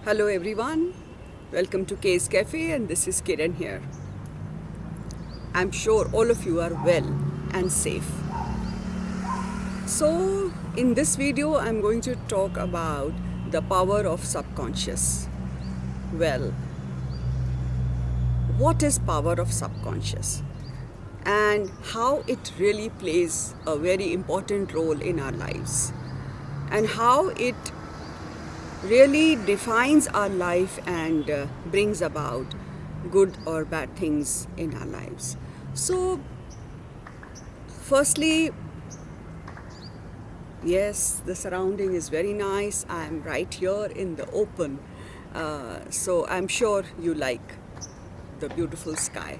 Hello everyone, welcome to K's Cafe and this is Kiran here. I'm sure all of you are well and safe. So in this video I'm going to talk about the power of subconscious. Well, what is power of subconscious and how it really plays a very important role in our lives and how it really defines our life and brings about good or bad things in our lives. So, firstly, yes, the surrounding is very nice. I am right here in the open, so I'm sure you like the beautiful sky.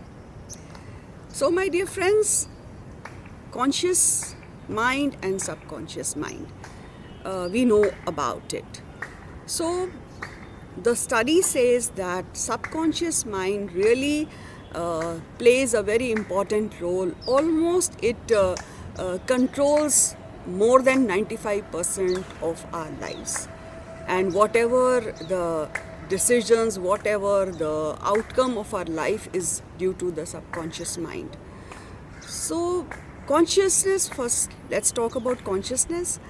So, my dear friends, conscious mind and subconscious mind, we know about it. So the study says that subconscious mind really plays a very important role. Almost it controls more than 95% of our lives. And whatever the decisions, whatever the outcome of our life is due to the subconscious mind. So consciousness, first let's talk about consciousness.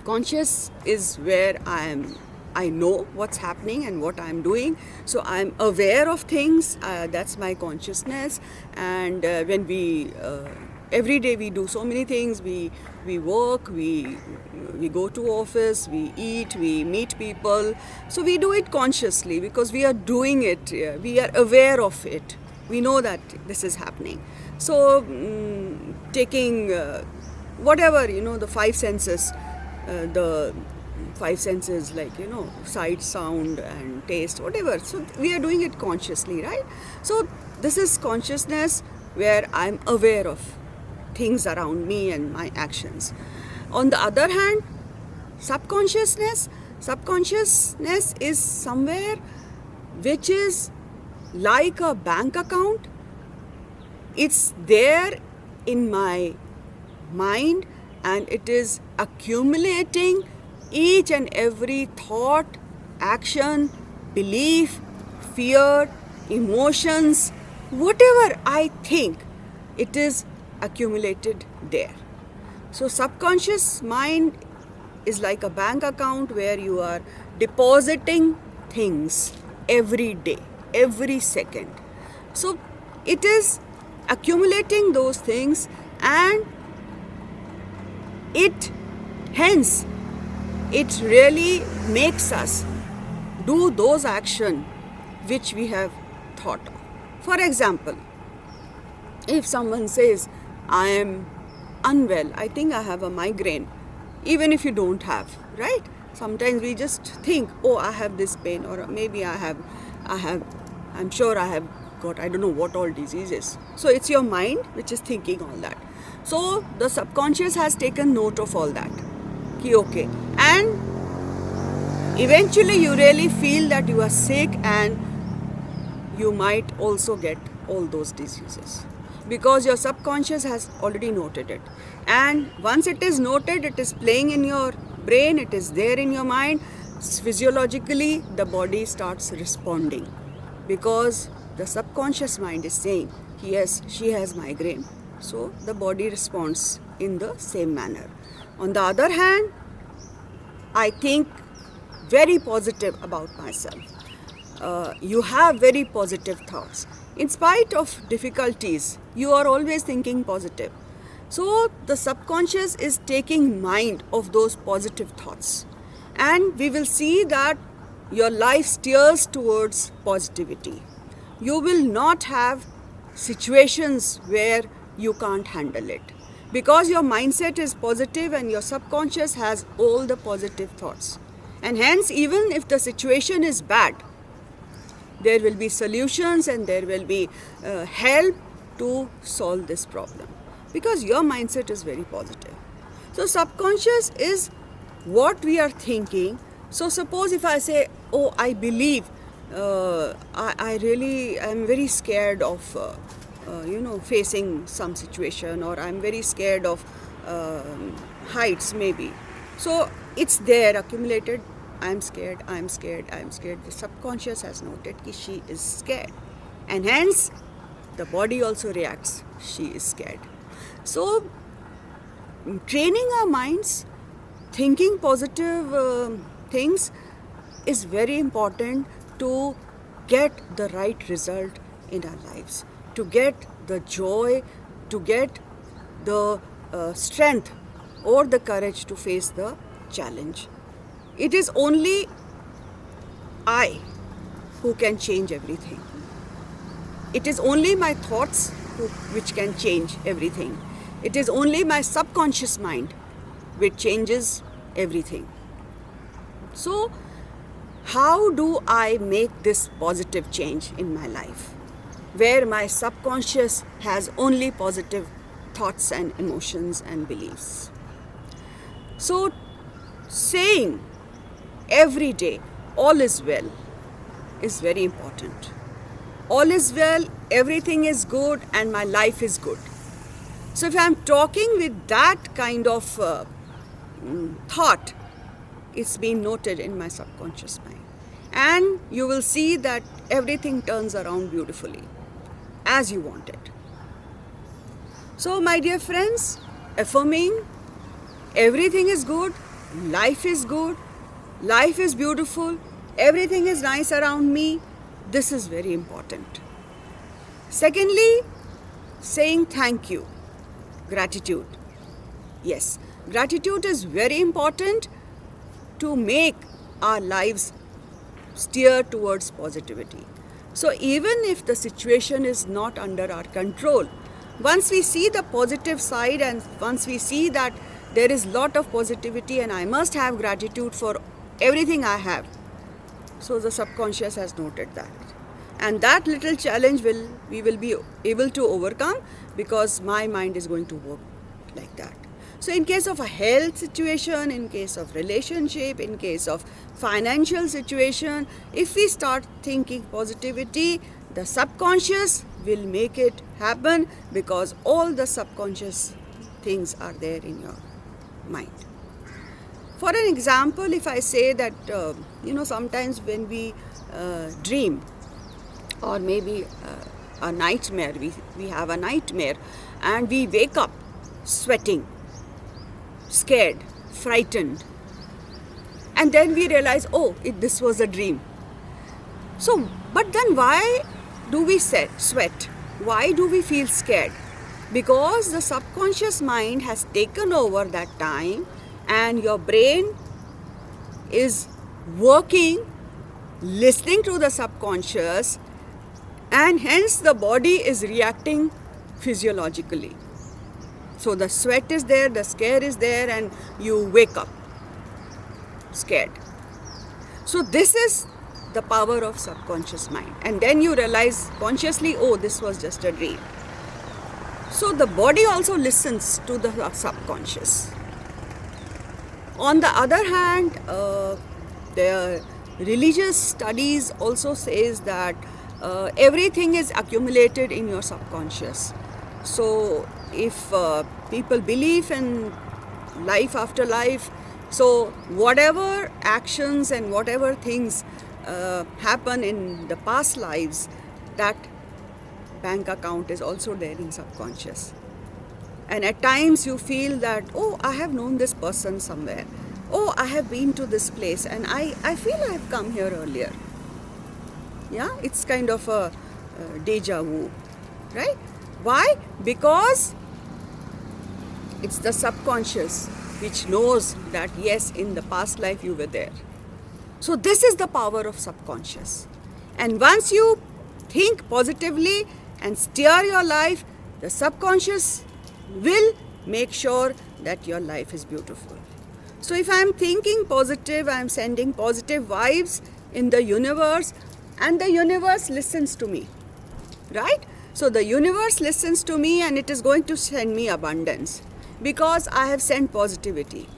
Conscious is where I know what's happening and what I'm doing, so I'm aware of things. That's my consciousness. And when we every day we do so many things. We work, we go to office, we eat, we meet people. So we do it consciously because we are doing it. We are aware of it. We know that this is happening. So taking whatever, the five senses. The five senses, like sight, sound and taste, whatever. So we are doing it consciously, right? So this is consciousness, where I'm aware of things around me and my actions. On the other hand, subconsciousness is somewhere which is like a bank account. It's there in my mind and it is accumulating each and every thought, action, belief, fear, emotions, whatever I think, it is accumulated there. So subconscious mind is like a bank account where you are depositing things every day, every second. So it is accumulating those things, and it really makes us do those actions which we have thought of. For example, if someone says, I am unwell, I think I have a migraine, even if you don't have, right? Sometimes we just think, oh, I have this pain, or maybe I'm sure I have got, I don't know what all diseases. So it's your mind which is thinking all that. So the subconscious has taken note of all that. Okay. And eventually you really feel that you are sick, and you might also get all those diseases because your subconscious has already noted it. And once it is noted, it is playing in your brain, it is there in your mind. Physiologically, the body starts responding because the subconscious mind is saying, yes, she has migraine. So the body responds in the same manner. On the other hand, I think very positive about myself. You have very positive thoughts. In spite of difficulties, you are always thinking positive. So the subconscious is taking mind of those positive thoughts. And we will see that your life steers towards positivity. You will not have situations where you can't handle it because your mindset is positive and your subconscious has all the positive thoughts. And hence, even if the situation is bad, there will be solutions and there will be help to solve this problem because your mindset is very positive. So subconscious is what we are thinking. So suppose if I say, oh, I believe I really am very scared of facing some situation, or I'm very scared of heights maybe. So it's there accumulated I'm scared, I'm scared, I'm scared, the subconscious has noted that she is scared. And hence, the body also reacts, she is scared. So, training our minds, thinking positive things is very important to get the right result in our lives, to get the joy, to get the strength or the courage to face the challenge. It is only I who can change everything. It is only my thoughts which can change everything. It is only my subconscious mind which changes everything. So, how do I make this positive change in my life, where my subconscious has only positive thoughts and emotions and beliefs? So, saying every day, all is well, is very important. All is well, everything is good, and my life is good. So, if I am talking with that kind of thought, it's been noted in my subconscious mind. And you will see that everything turns around beautifully as you want it. So, my dear friends, affirming everything is good, life is beautiful, everything is nice around me, this is very important. Secondly, saying thank you, gratitude. Yes, gratitude is very important to make our lives steer towards positivity. So even if the situation is not under our control, once we see the positive side and once we see that there is lot of positivity and I must have gratitude for everything I have, so the subconscious has noted that. And that little challenge we will be able to overcome because my mind is going to work like that. So in case of a health situation, in case of relationship, in case of financial situation, if we start thinking positivity, the subconscious will make it happen because all the subconscious things are there in your mind. For an example, if I say that, sometimes when we dream or maybe a nightmare, we have a nightmare and we wake up sweating, scared, frightened, and then we realize, this was a dream. So, but then why do we sweat? Why do we feel scared? Because the subconscious mind has taken over that time and your brain is working, listening to the subconscious, and hence the body is reacting physiologically. So the sweat is there, the scare is there, and you wake up scared. So this is the power of subconscious mind. And then you realize consciously, this was just a dream. So the body also listens to the subconscious. On the other hand, the religious studies also says that everything is accumulated in your subconscious. So if people believe in life after life, so whatever actions and whatever things happen in the past lives, that bank account is also there in subconscious. And at times you feel that, I have known this person somewhere. I have been to this place and I feel I have come here earlier. Yeah, it's kind of a deja vu, right? Why? Because it's the subconscious which knows that yes, in the past life you were there. So this is the power of subconscious. And once you think positively and steer your life, the subconscious will make sure that your life is beautiful. So if I am thinking positive, I am sending positive vibes in the universe, and the universe listens to me, right? So the universe listens to me and it is going to send me abundance because I have sent positivity.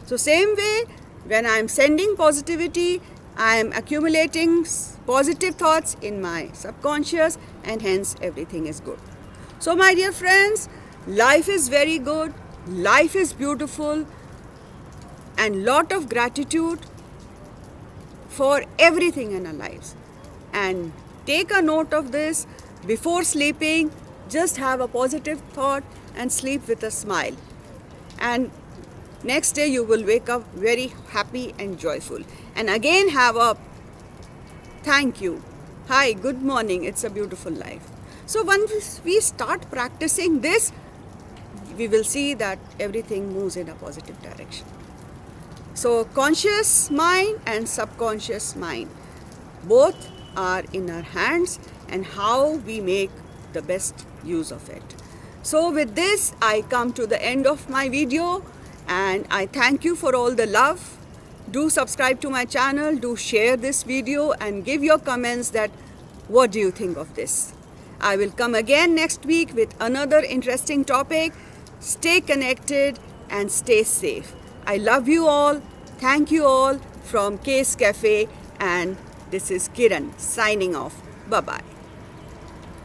So same way, when I am sending positivity, I am accumulating positive thoughts in my subconscious and hence everything is good. So my dear friends, life is very good, life is beautiful, and lot of gratitude for everything in our lives. And take a note of this before sleeping. Just have a positive thought and sleep with a smile. And next day you will wake up very happy and joyful. And again have a thank you. Hi, good morning. It's a beautiful life. So once we start practicing this, we will see that everything moves in a positive direction. So conscious mind and subconscious mind, both are in our hands, and how we make the best use of it. So with this, I come to the end of my video, and I thank you for all the love. Do subscribe to my channel, do share this video, and give your comments that what do you think of this. I will come again next week with another interesting topic. Stay connected and stay safe. I love you all. Thank you all from Case Cafe, and this is Kiran signing off. Bye-bye.